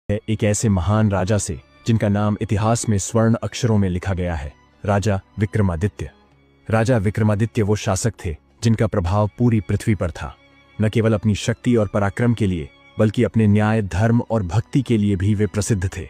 है एक ऐसे महान राजा से जिनका नाम इतिहास में स्वर्ण अक्षरों में लिखा गया है, राजा विक्रमादित्य। राजा विक्रमादित्य वो शासक थे जिनका प्रभाव पूरी पृथ्वी पर था। न केवल अपनी शक्ति और पराक्रम के लिए बल्कि अपने न्याय, धर्म और भक्ति के लिए भी वे प्रसिद्ध थे।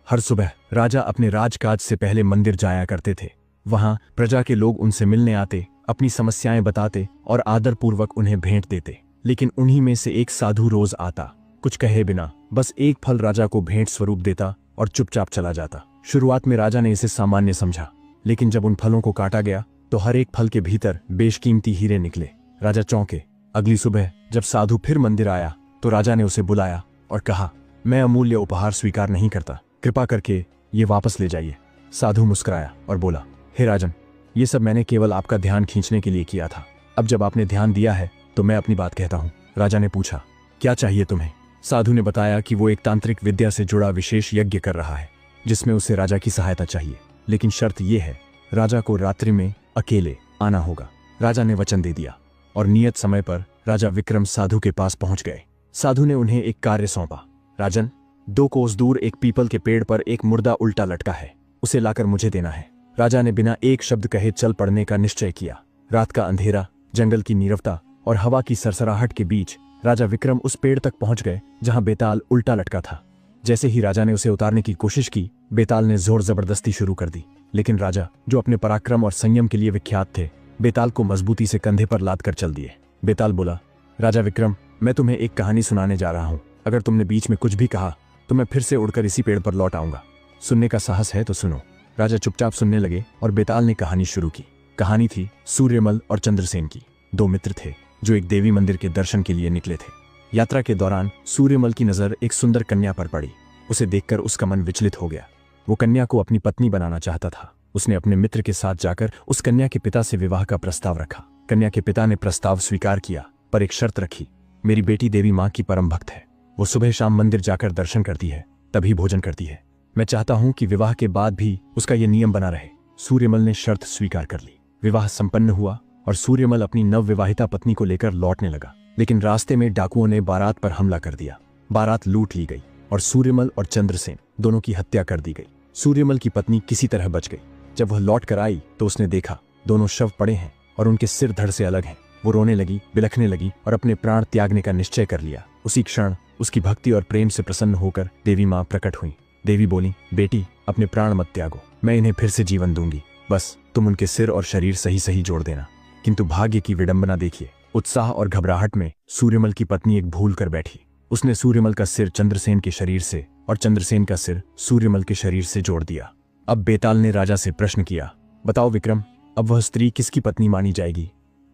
हर सुबह राजा अपने राजकाज से पहले मंदिर जाया करते थे। वहां प्रजा के लोग उनसे मिलने आते, अपनी समस्याएं बताते और आदरपूर्वक उन्हें भेंट देते। लेकिन उन्हीं में से एक साधु रोज आता, कुछ कहे बिना बस एक फल राजा को भेंट स्वरूप देता और चुपचाप चला जाता। शुरुआत में राजा ने इसे सामान्य समझा, लेकिन जब उन फलों को काटा गया तो हर एक फल के भीतर बेशकीमती हीरे निकले। राजा चौंके। अगली सुबह जब साधु फिर मंदिर आया तो राजा ने उसे बुलाया और कहा, मैं अमूल्य उपहार स्वीकार नहीं करता, कृपा करके ये वापस ले जाइए। साधु मुस्कुराया और बोला, हे राजन, ये सब मैंने केवल आपका ध्यान खींचने के लिए किया था। अब जब आपने ध्यान दिया है तो मैं अपनी बात कहता हूँ। राजा ने पूछा, क्या चाहिए तुम्हें? साधु ने बताया कि वो एक तांत्रिक विद्या से जुड़ा विशेष यज्ञ कर रहा है जिसमें उसे राजा की सहायता चाहिए, लेकिन शर्त यह है, राजा को रात्रि में अकेले आना होगा। राजा ने वचन दे दिया और नियत समय पर राजा विक्रम साधु के पास पहुंच गए। साधु ने उन्हें एक कार्य सौंपा। राजन, 2 कोस दूर एक पीपल के पेड़ पर एक मुर्दा उल्टा लटका है, उसे लाकर मुझे देना है। राजा ने बिना एक शब्द कहे चल पड़ने का निश्चय किया। रात का अंधेरा, जंगल की नीरवता और हवा की सरसराहट के बीच राजा विक्रम उस पेड़ तक पहुंच गए जहां बेताल उल्टा लटका था। जैसे ही राजा ने उसे उतारने की कोशिश की, बेताल ने जोर जबरदस्ती शुरू कर दी। लेकिन राजा, जो अपने पराक्रम और संयम के लिए विख्यात थे, बेताल को मजबूती से कंधे पर लाद कर चल दिए। बेताल बोला, राजा विक्रम, मैं तुम्हें एक कहानी सुनाने जा रहा हूं। अगर तुमने बीच में कुछ भी कहा तो मैं फिर से उड़कर इसी पेड़ पर लौट आऊंगा। सुनने का साहस है तो सुनो। राजा चुपचाप सुनने लगे और बेताल ने कहानी शुरू की। कहानी थी सूर्यमल और चंद्रसेन की। 2 मित्र थे जो एक देवी मंदिर के दर्शन के लिए निकले थे। यात्रा के दौरान सूर्यमल की नजर एक सुंदर कन्या पर पड़ी। उसे देखकर उसका मन विचलित हो गया। वो कन्या को अपनी पत्नी बनाना चाहता था। उसने अपने मित्र के साथ जाकर उस कन्या के पिता से विवाह का प्रस्ताव रखा। कन्या के पिता ने प्रस्ताव स्वीकार किया, पर एक शर्त रखी। मेरी बेटी देवी माँ की परम भक्त है, वो सुबह शाम मंदिर जाकर दर्शन करती है, तभी भोजन करती है। मैं चाहता हूं कि विवाह के बाद भी उसका यह नियम बना रहे। सूर्यमल ने शर्त स्वीकार कर ली। विवाह संपन्न हुआ और सूर्यमल अपनी नवविवाहिता पत्नी को लेकर लौटने लगा। लेकिन रास्ते में डाकुओं ने बारात पर हमला कर दिया। बारात लूट ली गई और सूर्यमल और चंद्रसेन दोनों की हत्या कर दी गई। सूर्यमल की पत्नी किसी तरह बच गई। जब वह लौट कर आई तो उसने देखा दोनों शव पड़े हैं और उनके सिर धड़ से अलग हैं। वो रोने लगी, बिलखने लगी और अपने प्राण त्यागने का निश्चय कर लिया। उसी क्षण उसकी भक्ति और प्रेम से प्रसन्न होकर देवी माँ प्रकट हुई। देवी बोली, बेटी, अपने प्राण मत त्यागो, मैं इन्हें फिर से जीवन दूंगी, बस तुम उनके सिर और शरीर सही सही जोड़ देना। किंतु भाग्य की विडंबना देखिए। उत्साह और घबराहट में सूर्यमल की पत्नी एक भूल कर बैठी। उसने सूर्यमल का सिर चंद्रसेन के शरीर से और चंद्रसेन का सिर सूर्यमल के शरीर से जोड़ दिया। अब बेताल ने राजा से प्रश्न किया, बताओ विक्रम, अब वह स्त्री किसकी पत्नी मानी जाएगी?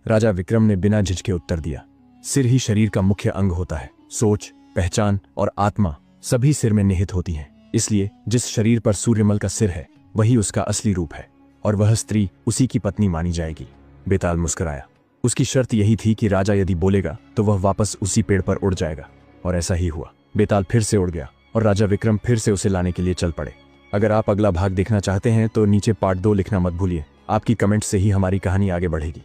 राजा विक्रम ने बिना झिझके उत्तर दिया, सिर ही शरीर का मुख्य अंग होता है। सोच, पहचान और आत्मा सभी सिर में निहित होती हैं। इसलिए जिस शरीर पर सूर्यमल का सिर है वही उसका असली रूप है और वह स्त्री उसी की पत्नी मानी जाएगी। बेताल मुस्कुराया। उसकी शर्त यही थी कि राजा यदि बोलेगा तो वह वापस उसी पेड़ पर उड़ जाएगा, और ऐसा ही हुआ। बेताल फिर से उड़ गया और राजा विक्रम फिर से उसे लाने के लिए चल पड़े। अगर आप अगला भाग देखना चाहते हैं तो नीचे पार्ट 2 लिखना मत भूलिए। आपकी कमेंट से ही हमारी कहानी आगे बढ़ेगी।